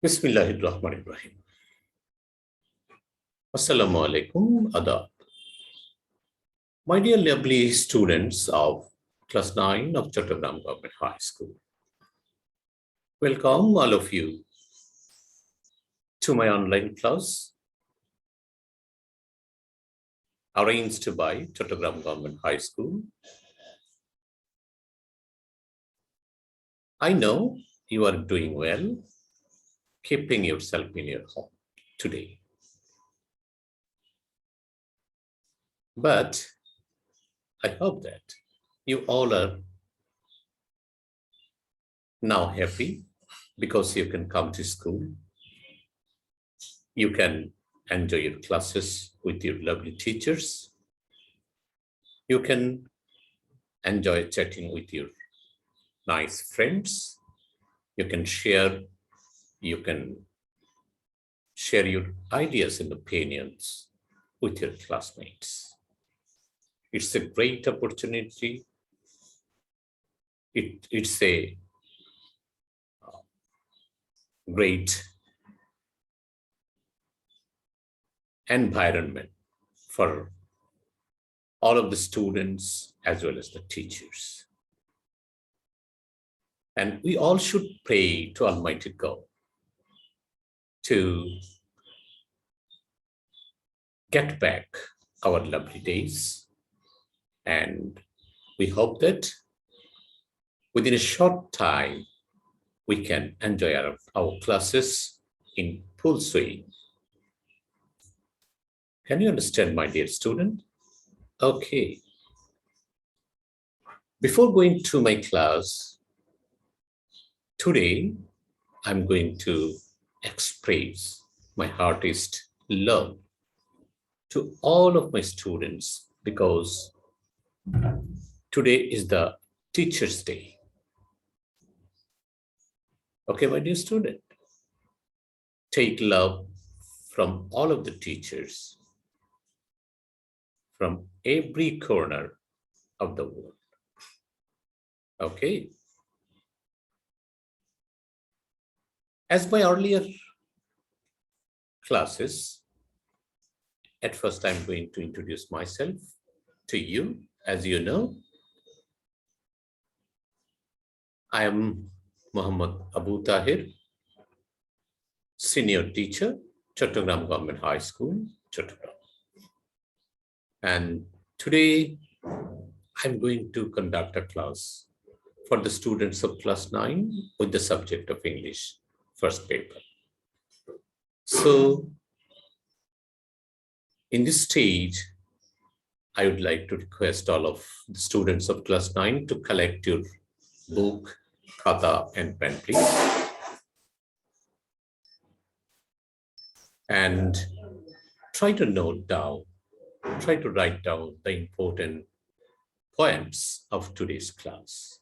Bismillahirrahmanirrahim. Assalamu alaikum, adab. My dear lovely students of class 9 of Chattogram Government High School. Welcome all of you to my online class arranged by Chattogram Government High School. I know you are doing well, keeping yourself in your home today. But I hope that you all are now happy because you can come to school. You can enjoy your classes with your lovely teachers. You can enjoy chatting with your nice friends. You can share your ideas and opinions with your classmates. It's a great opportunity. It's a great environment for all of the students as well as the teachers. And we all should pray to Almighty God to get back our lovely days. And we hope that within a short time, we can enjoy our classes in full swing. Can you understand, my dear student? Okay. Before going to my class, today I'm going to express my heartiest love to all of my students because today is the Teacher's Day. Okay, my dear student, take love from all of the teachers from every corner of the world. Okay. As my earlier classes, at first I'm going to introduce myself to you. As you know, I am Muhammad Abu Tahir, senior teacher, Chattogram Government High School, Chattogram. And today I'm going to conduct a class for the students of class 9 with the subject of English first paper. So in this stage, I would like to request all of the students of class 9 to collect your book, khata, and pen, please. And try to write down the important points of today's class.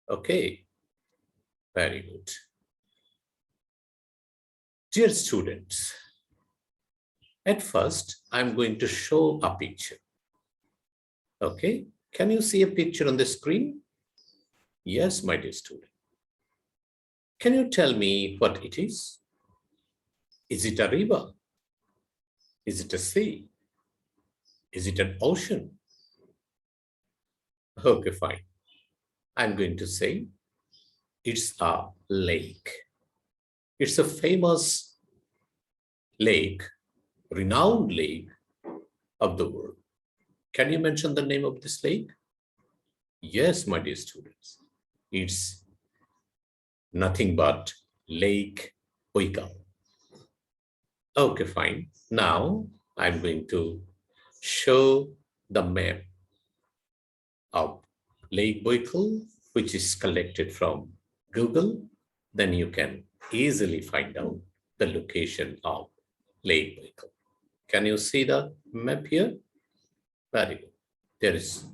Okay, very good. Dear students, at first, I'm going to show a picture. Okay, can you see a picture on the screen? Yes, my dear student. Can you tell me what it is? Is it a river? Is it a sea? Is it an ocean? Okay, fine. I'm going to say it's a lake. It's a famous lake, renowned lake of the world. Can you mention the name of this lake? Yes, my dear students. It's nothing but Lake Baikal. Okay, fine. Now I'm going to show the map of Lake Baikal, which is collected from Google. Then you can easily find out the location of Lake Baikal. Can you see the map here? Very good. There is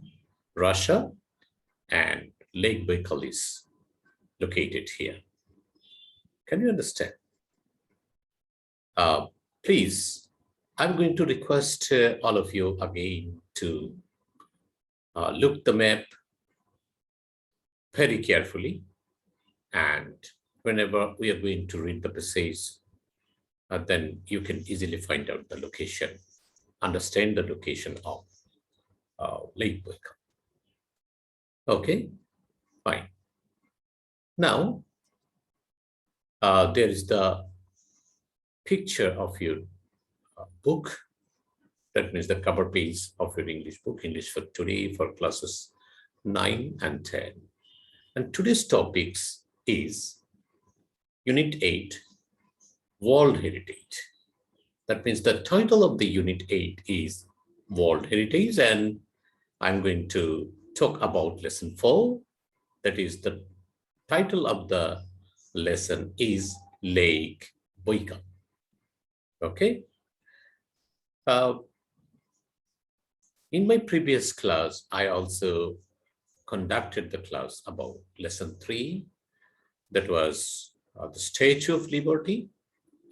Russia and Lake Baikal is located here. Can you understand? Please, I'm going to request all of you again to look the map very carefully and whenever we are going to read the passage, then you can easily find out the location, understand the location of Lake Baikal. Okay, fine. Now, there is the picture of your book. That means the cover page of your English book, English for Today for classes 9 and 10. And today's topics is Unit 8, World Heritage. That means the title of the Unit 8 is World Heritage, and I'm going to talk about Lesson 4. That is, the title of the lesson is Lake Baikal. Okay. In my previous class, I also conducted the class about Lesson 3. That was the Statue of Liberty.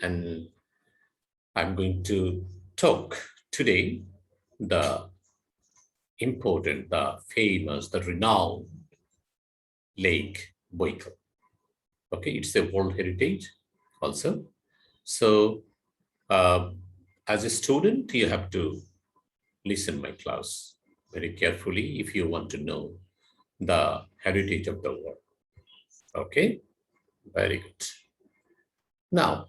And I'm going to talk today the important, the famous, the renowned Lake Baikal. Okay, it's a World Heritage also. So as a student, you have to listen my class very carefully if you want to know the heritage of the world. Okay, very good. Now,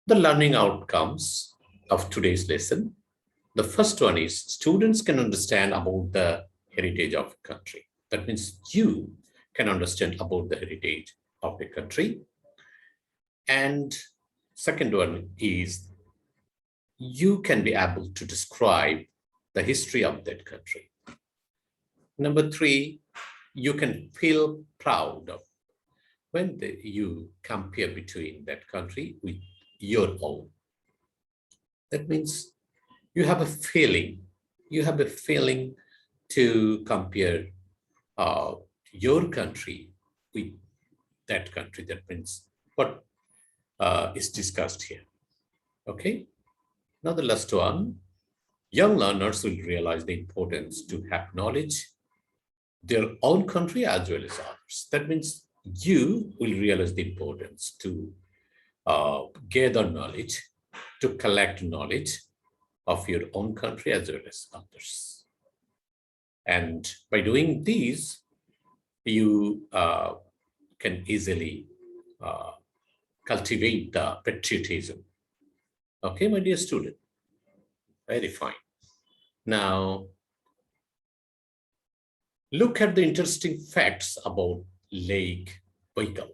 the learning outcomes of today's lesson. The first one is students can understand about the heritage of a country. That means you can understand about the heritage of a country. And second one is you can be able to describe the history of that country. Number 3, you can feel proud of when you compare between that country with your own. That means you have a feeling to compare your country with that country. That means what is discussed here. Okay. Now the last one, young learners will realize the importance to have knowledge their own country as well as others. That means you will realize the importance to gather knowledge, to collect knowledge of your own country as well as others. And by doing these, you can easily cultivate the patriotism. Okay, my dear student, very fine. Now, look at the interesting facts about Lake Baikal.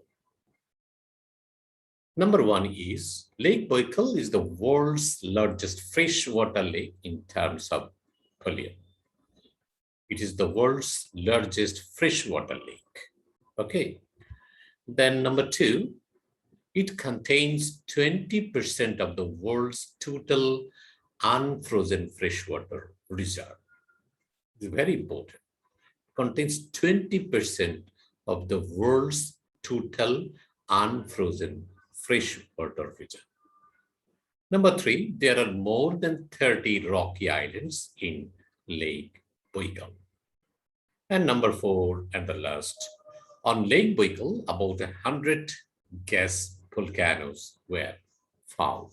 Number 1 is Lake Baikal is the world's largest freshwater lake in terms of volume. It is the world's largest freshwater lake. Okay. Then number 2, it contains 20% of the world's total unfrozen freshwater reserve. It's very important. It contains 20% of the world's total unfrozen freshwater reserve. Number 3, there are more than 30 rocky islands in Lake Baikal. And number 4, and the last, on Lake Baikal, about 100 gas volcanoes were found.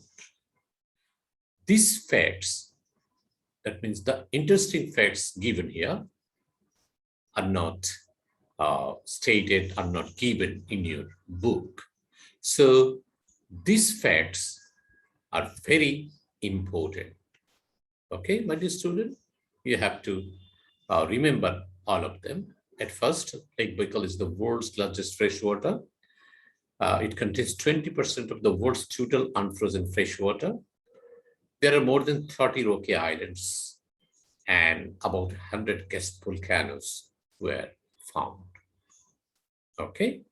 These facts, that means the interesting facts given here, are not stated, are not given in your book. So these facts are very important. Okay, my dear student, you have to remember all of them. At first, Lake Baikal is the world's largest freshwater. It contains 20% of the world's total unfrozen freshwater. There are more than 30 rocky islands and about 100 gas volcanoes were found. Okay.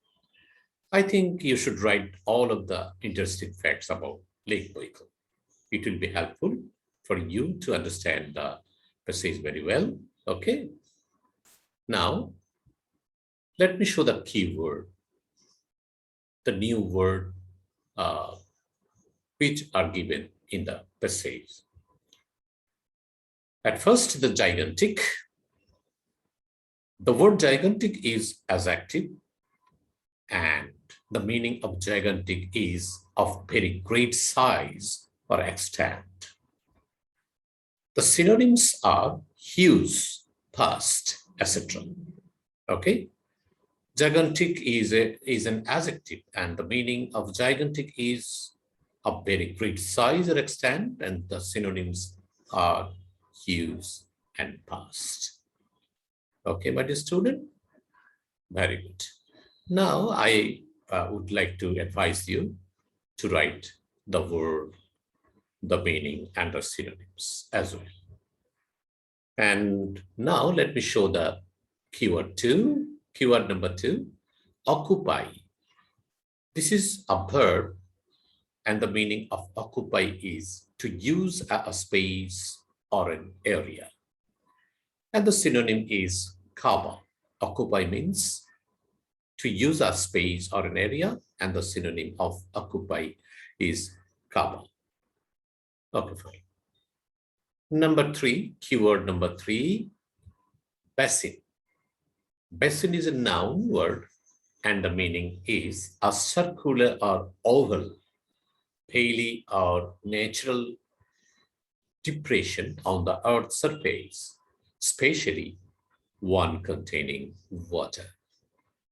I think you should write all of the interesting facts about Lake Baikal. It will be helpful for you to understand the passage very well. Okay. Now, let me show the keyword, the new word which are given in the passage. At first, the gigantic. The word gigantic is adjective and The meaning of gigantic is of very great size or extent. The synonyms are huge, vast, etc. Okay. Gigantic is an adjective, and the meaning of gigantic is of very great size or extent, and the synonyms are huge and vast. Okay, my dear student? Very good. Now, I would like to advise you to write the word, the meaning, and the synonyms as well. And now let me show the keyword two. Keyword number two, occupy. This is a verb, and the meaning of occupy is to use a space or an area. And the synonym is cover. Occupy means to use a space or an area, and the synonym of occupy is cover. Okay, fine. Number three, keyword number three, basin. Basin is a noun word, and the meaning is a circular or oval, valley or natural depression on the earth's surface, especially one containing water.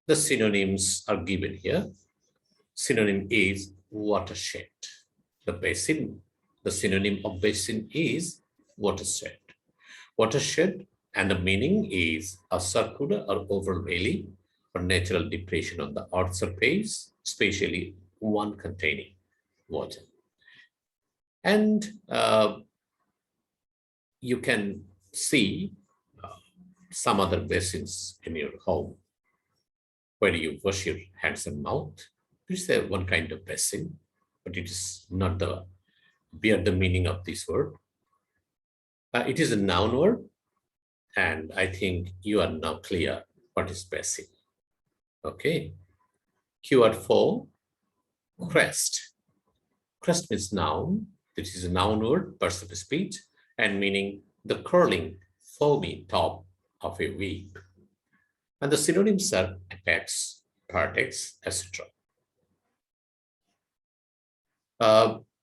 The synonyms are given here. Synonym is watershed. The basin, the synonym of basin is watershed. Watershed, and the meaning is a circular or oval valley or natural depression on the earth's surface, especially one containing water. And you can see some other basins in your home where you wash your hands and mouth. This is one kind of basin, but it is not the bear the meaning of this word. It is a noun word, and I think you are now clear what is basin. Okay. Keyword 4, crest. Crest means noun. This is a noun word, burst of speech, and meaning the curling, foamy top of a wave. And the synonyms are apex, vertex, etc.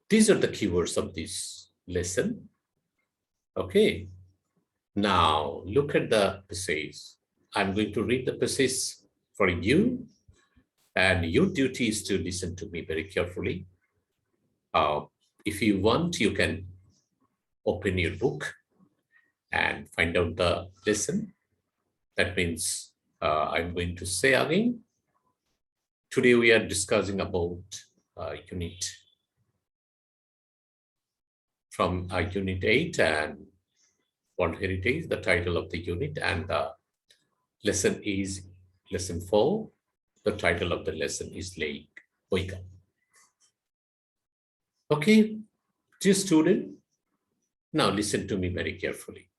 These are the keywords of this lesson. Okay. Now look at the passage. I'm going to read the passage for you, and your duty is to listen to me very carefully. If you want, you can open your book and find out the lesson. That means I'm going to say again. Today we are discussing about unit from unit 8 and World Heritage, the title of the unit, and the lesson is lesson 4. The title of the lesson is Lake Baikal. Okay, dear student, now listen to me very carefully.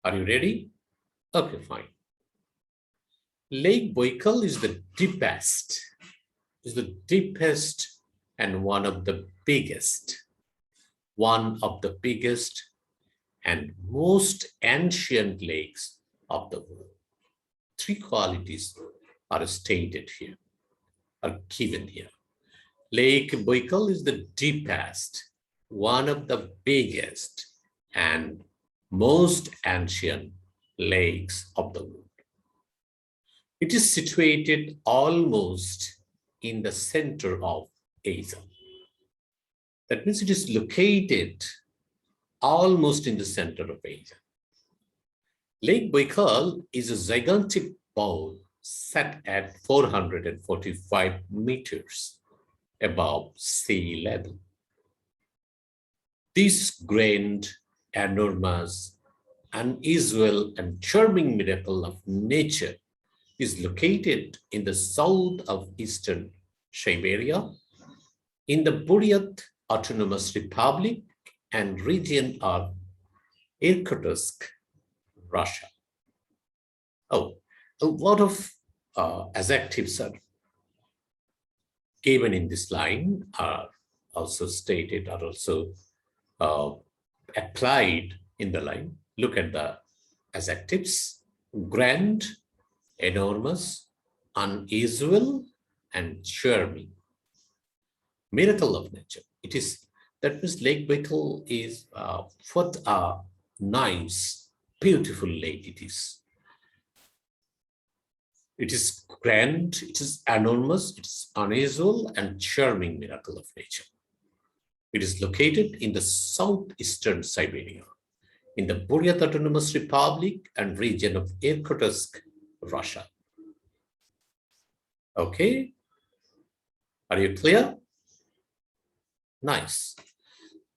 Are you ready? Okay, fine. Lake Baikal is the deepest and one of the biggest and most ancient lakes of the world. Three qualities are stated here, are given here. Lake Baikal is the deepest, one of the biggest and most ancient lakes of the world. It is situated almost in the center of Asia. That means it is located almost in the center of Asia. Lake Baikal is a gigantic bowl set at 445 meters above sea level. This grand, enormous, unusual, and charming miracle of nature is located in the south of eastern Siberia, in the Buryat Autonomous Republic and region of Irkutsk, Russia. Oh, a lot of adjectives are given in this line, are also stated, are also applied in the line. Look at the adjectives: grand, enormous, unusual, and charming. Miracle of nature. It is that means Lake Baikal is what a nice, beautiful lake it is. It is grand, it is enormous, it is unusual and charming miracle of nature. It is located in the southeastern Siberia, in the Buryat Autonomous Republic and region of Irkutsk, Russia. Okay, are you clear? Nice.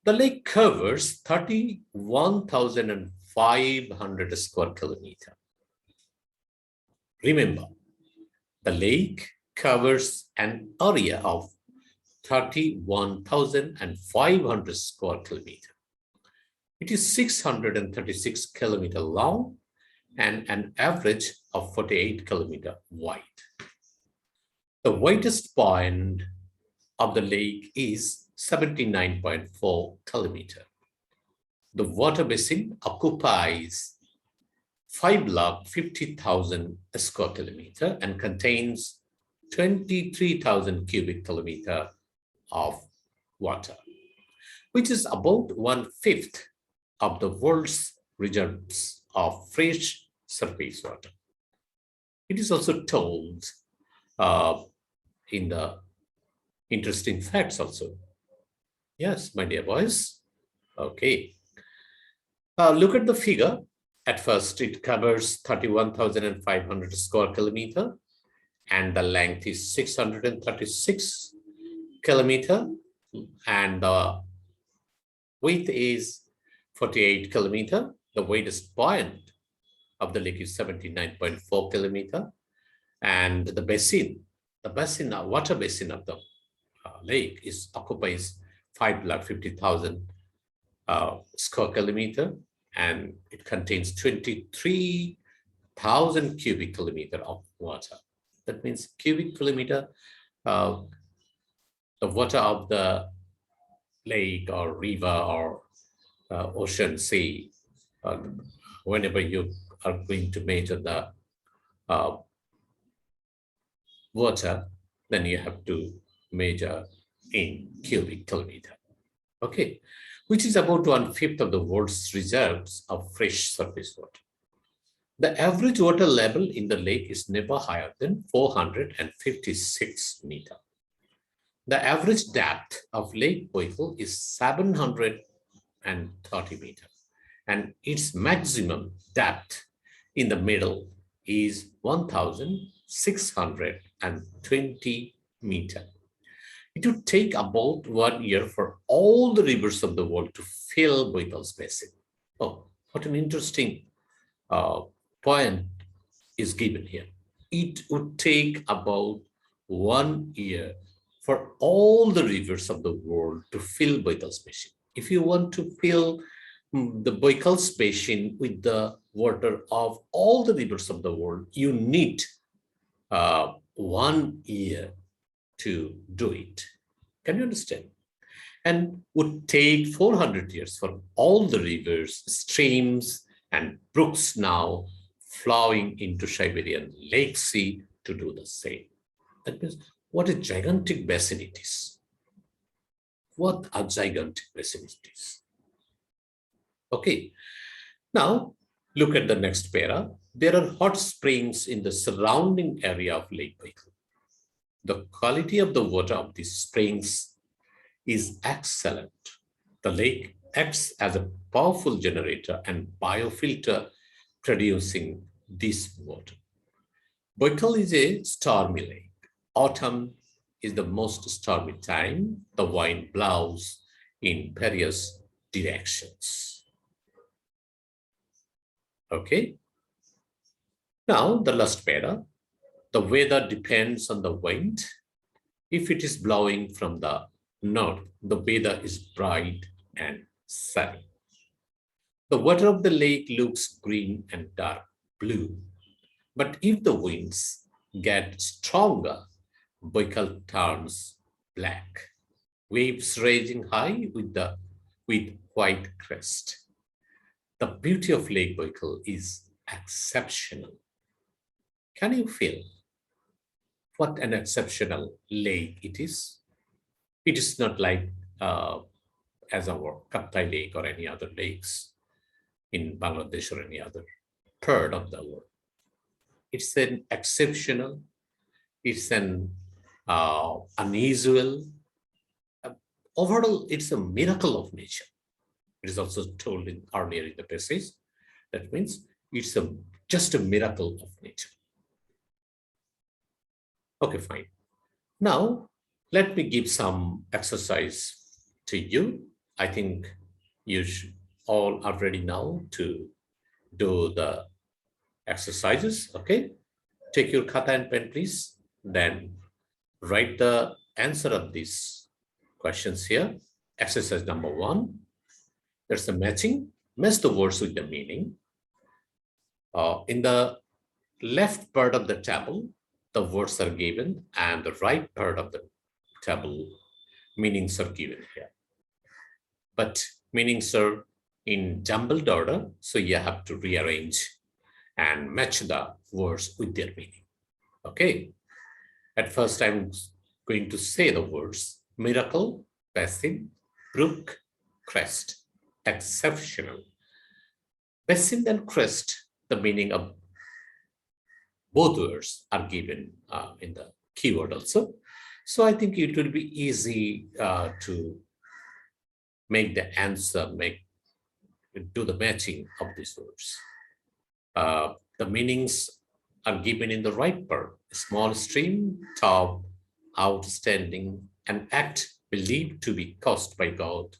The lake covers 31,500 square kilometers. Remember, the lake covers an area of 31,500 square kilometers. It is 636 kilometers long and an average of 48 kilometers wide. The widest point of the lake is 79.4 kilometers. The water basin occupies 5,50,000 square kilometers and contains 23,000 cubic kilometers of water, which is about 1/5 of the world's reserves of fresh surface water. It is also told in the interesting facts also. Yes, my dear boys. Okay. Look at the figure. At first, it covers 31,500 square kilometers and the length is 636 kilometers and the width is 48 kilometers. The widest point of the lake is 79.4 kilometers and the water basin of the lake occupies 5,50,000 square kilometer and it contains 23,000 cubic kilometer of water. That means cubic kilometer, the water of the lake or river or ocean, sea, whenever you are going to measure the water, then you have to measure in cubic kilometer. Okay, which is about 1/5 of the world's reserves of fresh surface water. The average water level in the lake is never higher than 456 meters. The average depth of Lake Baikal is 730 meters, and its maximum depth in the middle is 1,620 meters. It would take about 1 year for all the rivers of the world to fill Baikal's basin. Oh, what an interesting point is given here. It would take about 1 year for all the rivers of the world to fill Baikal's basin. If you want to fill the Baikal's basin with the water of all the rivers of the world, you need 1 year to do it. Can you understand? And would take 400 years for all the rivers, streams, and brooks now flowing into Siberian Lake Sea to do the same. That means what a gigantic basin it is. What a gigantic basin it is. Okay, now look at the next para. There are hot springs in the surrounding area of Lake Baikal. The quality of the water of these springs is excellent. The lake acts as a powerful generator and biofilter producing this water. Baikal is a stormy lake. Autumn is the most stormy time. The wind blows in various directions. Okay. Now the last para. The weather depends on the wind. If it is blowing from the north, the weather is bright and sunny. The water of the lake looks green and dark blue. But if the winds get stronger, Baikal turns black. Waves raging high with white crest. The beauty of Lake Baikal is exceptional. Can you feel what an exceptional lake it is. It is not like as our Kaptai Lake or any other lakes in Bangladesh or any other part of the world. It's an exceptional, it's an unusual, uh, overall, it's a miracle of nature. It is also told in earlier in the passage. That means it's just a miracle of nature. Okay, fine. Now, let me give some exercise to you. I think you all are ready now to do the exercises. Okay, take your khata and pen, please. Then write the answer of these questions here. Exercise number 1. There's a matching. Match the words with the meaning. In the left part of the table, the words are given, and the right part of the table, meanings are given here. But meanings are in jumbled order, so you have to rearrange and match the words with their meaning. Okay. At first, I'm going to say the words miracle, basin, brook, crest, exceptional. Basin and crest, the meaning of both words are given in the keyword also. So I think it will be easy to make the answer, do the matching of these words. The meanings are given in the right part. Small stream, top, outstanding, an act believed to be caused by God,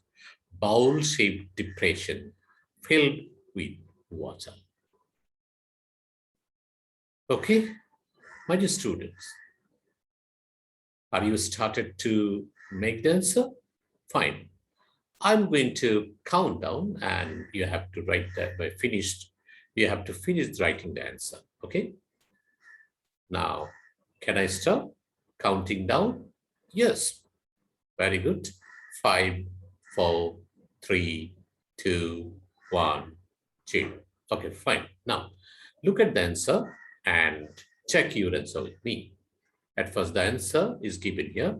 bowl-shaped depression filled with water. Okay, my dear students, are you started to make the answer? Fine. I'm going to count down and you have to write that by finished. You have to finish writing the answer. Okay. Now, can I stop counting down? Yes. Very good. 5, 4, 3, 2, 1, 0. Okay, fine. Now, look at the answer and check your answer with me. At first, the answer is given here.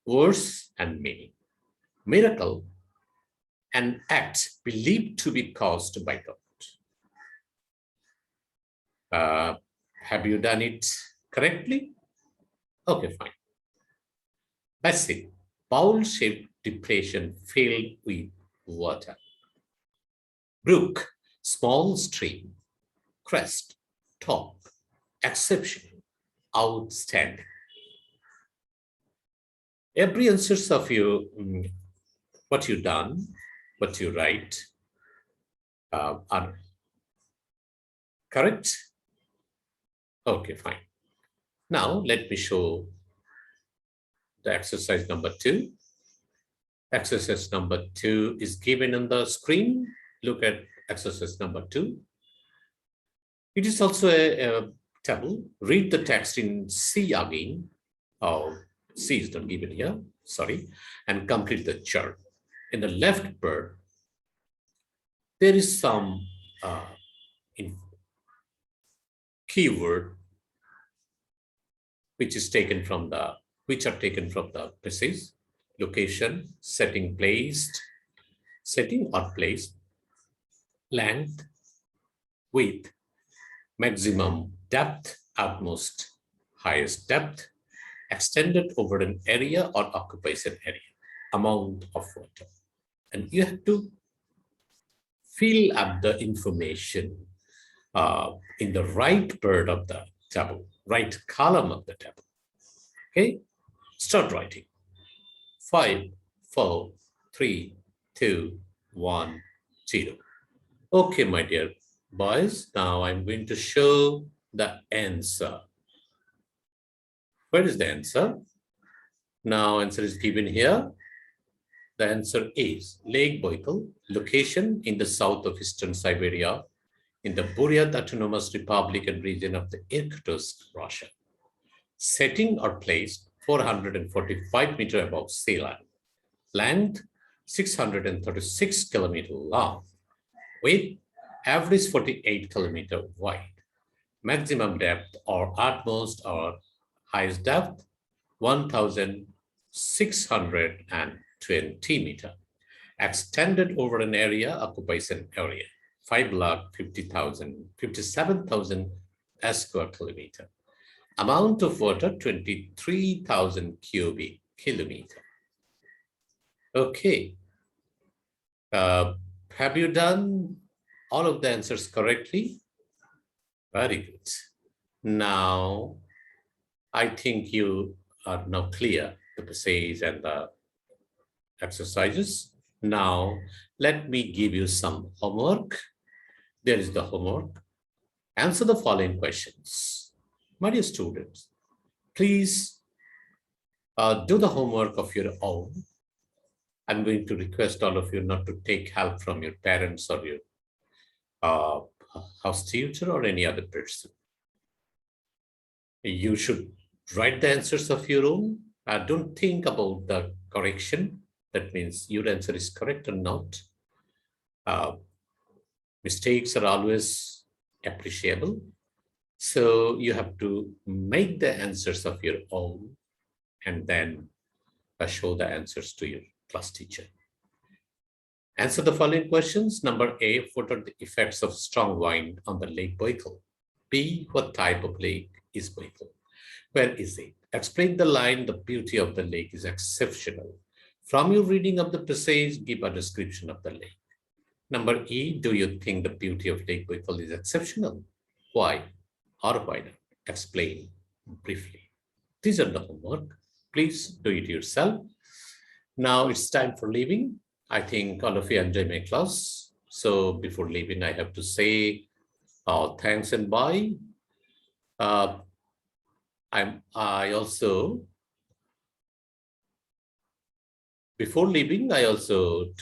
Words and meaning. Miracle, an act believed to be caused by God. Have you done it correctly? Okay, fine. Basin, bowl-shaped depression filled with water. Brook, small stream. Crest, top, exceptional, outstanding. Every answers of you, what you done, what you write, are correct? Okay, fine. Now, let me show the exercise number 2. Exercise number 2 is given on the screen. Look at exercise number 2. It is also a table. Read the text in C again. Oh, C is not given here, sorry. And complete the chart. In the left part, there is some keyword which are taken from the passage. Location, setting or place, length, width, maximum depth, utmost highest depth, extended over an area or occupies an area, amount of water. And you have to fill up the information in the right part of the table, right column of the table. Okay, start writing. 5, 4, 3, 2, 1, 0. Okay, my dear boys, now I'm going to show the answer. Where is the answer? Now answer is given here. The answer is Lake Baikal, location in the south of eastern Siberia, in the Buryat Autonomous Republican region of the Irkutsk, Russia. Setting or place 445 meters above sea level. Length 636 kilometers long. Width average 48 kilometers wide. Maximum depth or utmost or Highest depth, 1,620 meter. Extended over an area, occupies an area, 5,50,057,000 square kilometer. Amount of water, 23,000 cubic kilometer. Okay. Have you done all of the answers correctly? Very good. Now, I think you are now clear the passage and the exercises. Now, let me give you some homework. There is the homework. Answer the following questions. My dear students, please do the homework of your own. I'm going to request all of you not to take help from your parents or your house tutor or any other person. You should write the answers of your own. Don't think about the correction. That means your answer is correct or not. Mistakes are always appreciable. So you have to make the answers of your own and then show the answers to your class teacher. Answer the following questions. Number A, what are the effects of strong wind on the Lake Baikal? B, what type of lake is Baikal? Where is it? Explain the line, the beauty of the lake is exceptional. From your reading of the passage, give a description of the lake. Number E, do you think the beauty of Lake Baikal is exceptional? Why or why not? Explain briefly. These are the homework. Please do it yourself. Now it's time for leaving. I think all of you enjoy my class. So before leaving, I have to say thanks and bye. Before leaving, I also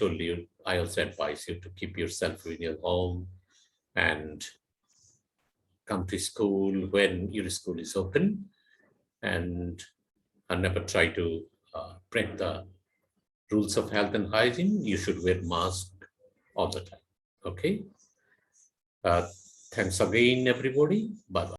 advise you to keep yourself in your home and come to school when your school is open, and never try to break the rules of health and hygiene. You should wear mask all the time. Okay. Thanks again, everybody. Bye-bye.